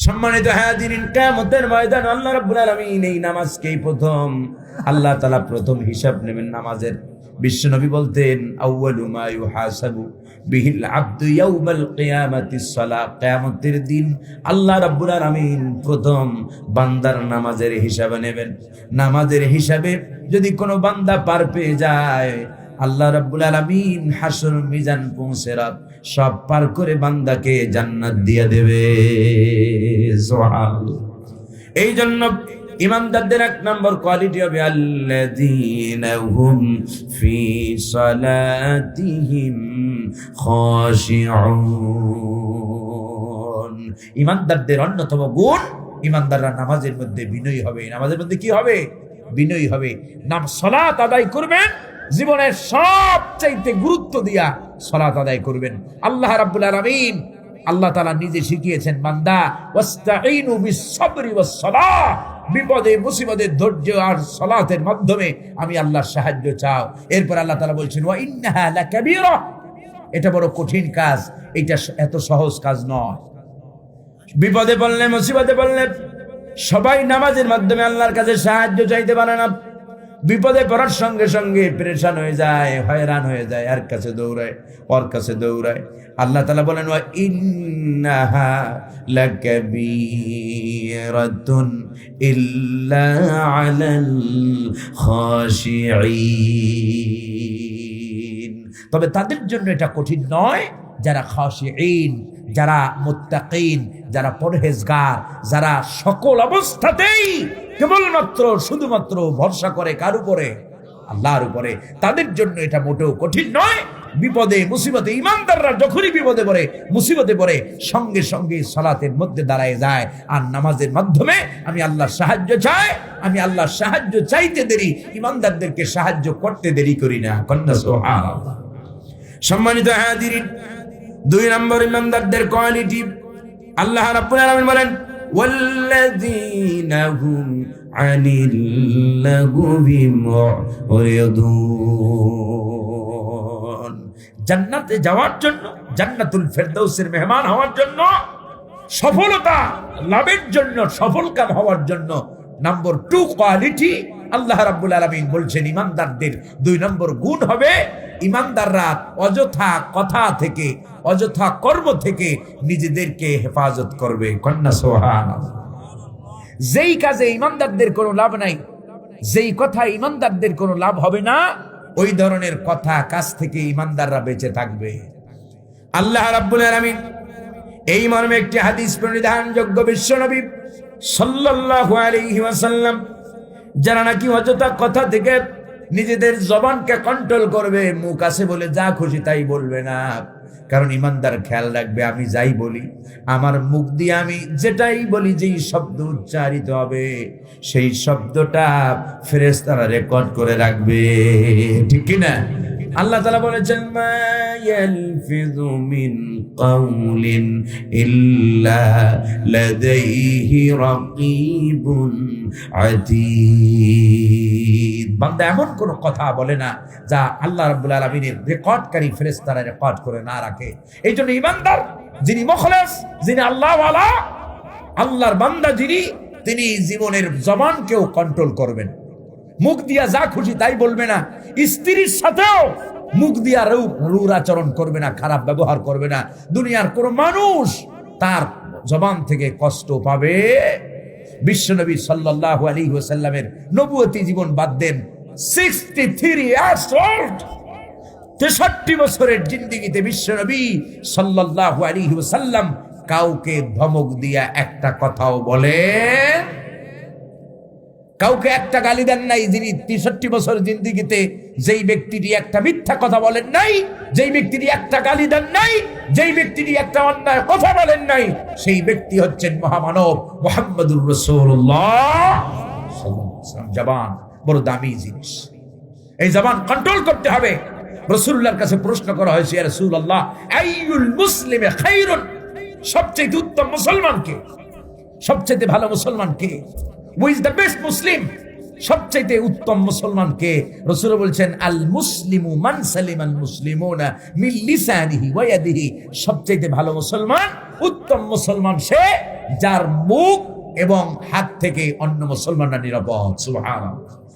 সম্মানিত হাজিরিন, কিয়ামতের ময়দানে আল্লাহ রাব্বুল আলামিন এই নামাজকেই প্রথম আল্লাহ তাআলা প্রথম হিসাব নেবেন নামাজের। বিশ্বনবী বলতেন, আউয়ালু মা ইউহাসাবু বিহিল আবদু ইয়াউমাল কিয়ামাতিস সালাহ। কিয়ামতের দিন আল্লাহ রাব্বুল আলামিন প্রথম বান্দার নামাজের হিসাব নেবেন। নামাজের হিসাবে যদি কোনো বান্দা পার পেয়ে যায়, আল্লাহ রাব্বুল আলামিন হাসর মিজান পৌঁছেরাত সব পার করে বান্দাকে জান্নাত দিয়ে দেবে। সুবহানাল্লাহ। এই জন্য ইমানদারদের এক নম্বর কোয়ালিটি হবে আল্লাযীনা হুম ফি সালাতিহিম খাশিউন। ইমানদারদের অন্যতম গুণ, ইমানদাররা নামাজের মধ্যে বিনয়ী হবে। নামাজের মধ্যে কি হবে? বিনয়ী হবে। নাম সালাত আদায় করবেন, জীবনের সবচাইতে গুরুত্ব দিয়া সালাত আদায় করবেন। আল্লাহ রাব্বুল আলামিন আল্লাহ তাআলা নিজে শিখিয়েছেন, বান্দা ওয়াস্তাঈনু বিস-সাবরি ওয়াস-সালাহ, বিপদে মুসিবতে ধৈর্য আর সালাতের মাধ্যমে আমি আল্লাহর সাহায্য চাও। এরপর আল্লাহ তাআলা বলছেন ওয়া ইন্নাহা লাকাবীরা, এটা বড় কঠিন কাজ, এটা এত সহজ কাজ নয়। বিপদে পড়লে, মুসিবতে পড়লে সবাই নামাজের মাধ্যমে আল্লাহর কাছে সাহায্য চাইতে পারে না। বিপদে পড়ার সঙ্গে সঙ্গে পেরেশান হয়ে যায়, হয়রান হয়ে যায়, আর কাছে দৌড়ায়, ওর কাছে দৌড়ায়। আল্লাহ তাআলা বলেন ওয়া ইন্নাহা লাকাবীরাতুন ইল্লা আলাল খাশিঈন, তবে তাদের জন্য এটা কঠিন নয় যারা খাশিঈন, যারা মুত্তাকিন, যারা পরহেজগার, যারা সকল অবস্থাতেই কেবলমাত্র শুধুমাত্র ভরসা করে কার উপরে? আল্লাহর উপরে। তাদের জন্য এটা মোটেও কঠিন নয়। বিপদে মুসিবতে ইমানদাররা যখনই বিপদে পড়ে, মুসিবতে পড়ে, সঙ্গে সঙ্গে সালাতের মধ্যে দাঁড়ায় যায় আর নামাজের মাধ্যমে আমি আল্লাহর সাহায্য চাই। আমি আল্লাহর সাহায্য চাইতে দেরি, ইমানদারদেরকে সাহায্য করতে দেরি করি না। কন্যা সুবহানাল্লাহ। সম্মানিত হাজিরিন, দুই নম্বর ইমানদারদের কোয়ালিটি আল্লাহ রাব্বুল আলামিন বলেন ওয়াল্লাযীনা হুম আনিল লাগবি মুরিদুন। জান্নাতে যাওয়ার জন্য, জান্নাতুল ফেরদাউসের মেহমান হওয়ার জন্য, সফলতা লাভের জন্য, সফলকাম হওয়ার জন্য নাম্বার 2 কোয়ালিটি আল্লাহ রাব্বুল আলামিন বলছেন ইমানদারদের 2 নম্বর গুণ হবে ইমানদাররা অযথা কথা থেকে, অযথা কর্ম থেকে নিজেদেরকে হেফাজত করবে। কন্যা সুবহানাল্লাহ। যেই কাজে ইমানদারদের কোনো লাভ নাই, যেই কথা ইমানদারদের কোনো লাভ হবে না, ওই ধরনের কথা কাজ থেকে ইমানদাররা বেঁচে থাকবে। আল্লাহ রাব্বুল আলামিন এই মর্মে একটি হাদিস পরিধানযোগ্য, বিশ্বনবী সাল্লাল্লাহু আলাইহি ওয়াসাল্লাম যারা নাকি অযথা কথা থেকে নিজেদের জবানকে কন্ট্রোল করবে, মুখ আছে বলে যা খুশি তাই বলবে না। কারণ ইমানদার খেয়াল রাখবে, আমি যাই বলি, আমার মুখ দিয়ে আমি যেটাই বলি, যেই শব্দ উচ্চারিত হবে সেই শব্দটা ফেরেশতারা রেকর্ড করে রাখবে। ঠিক কি না? আল্লাহ তাআলা বলেছেন মা ইয়ালফিযু মিন কাওলিন ইল্লা লাদাইহি রাকীবুন আতীদ। বান্দা এমন কোন কথা বলে না যা আল্লাহ রাব্বুল আলামিনের রেকর্ডকারী ফেরেশতারা রেকর্ড করে না রাখে। এই জন্য ইমানদার যিনি মুখলেস, যিনি আল্লাহওয়ালা, আল্লাহর বান্দা যিনি, তিনি জীবনের জবানকেও কন্ট্রোল করবেন। মুখ দিয়া যা খুশি তাই বলবে না। স্ত্রীর সাথেও মুখ দিয়া রূঢ় আচরণ করবে না, খারাপ ব্যবহার করবে না। দুনিয়ার কোন মানুষ তার জবান থেকে কষ্ট পাবে। বিশ্বনবী সাল্লাল্লাহু আলাইহি ওয়াসাল্লামের নবুয়তি জীবন বাদ দেন, 63 ইয়ার্স ওল্ড, 63 বছরের জিন্দেগিতে বিশ্বনবী সাল্লাল্লাহু আলাইহি ওয়াসাল্লাম কাউকে ধমক দিয়া একটা কথাও বলেন, কাউকে একটা গালি দেন নাই। যিনি 63 বছর জিন্দেগিতে যেই ব্যক্তিটি একটা মিথ্যা কথা বলেন নাই, যেই ব্যক্তিটি একটা গালি দেন নাই, যেই ব্যক্তিটি একটা অন্যায় কথা বলেন নাই, সেই ব্যক্তি হচ্ছেন মহামানব মুহাম্মদুর রাসূলুল্লাহ সাল্লাল্লাহু আলাইহি ওয়াসাল্লাম। জবান বড় দামি জিনিস, এই জবান কন্ট্রোল করতে হবে। রাসূলুল্লাহর কাছে প্রশ্ন করা হয়েছে, ইয়া রাসূলুল্লাহ আইয়ুল মুসলিমি খায়রুন, সবচেয়ে উত্তম মুসলমান কে, সবচেয়ে ভালো মুসলমান কে? Who is the best Muslim? সবচাইতে উত্তম মুসলমান কে? রাসূল বলছেন আল মুসলিমু মান সালিমাল মুসলিমুনা মিন লিসানিহি ওয়া ইয়াদিহি। সবচাইতে ভালো মুসলমান, উত্তম মুসলমান সে যার মুখ এবং হাত থেকে অন্য মুসলমানরা নিরাপদ। সুবহানাল্লাহ।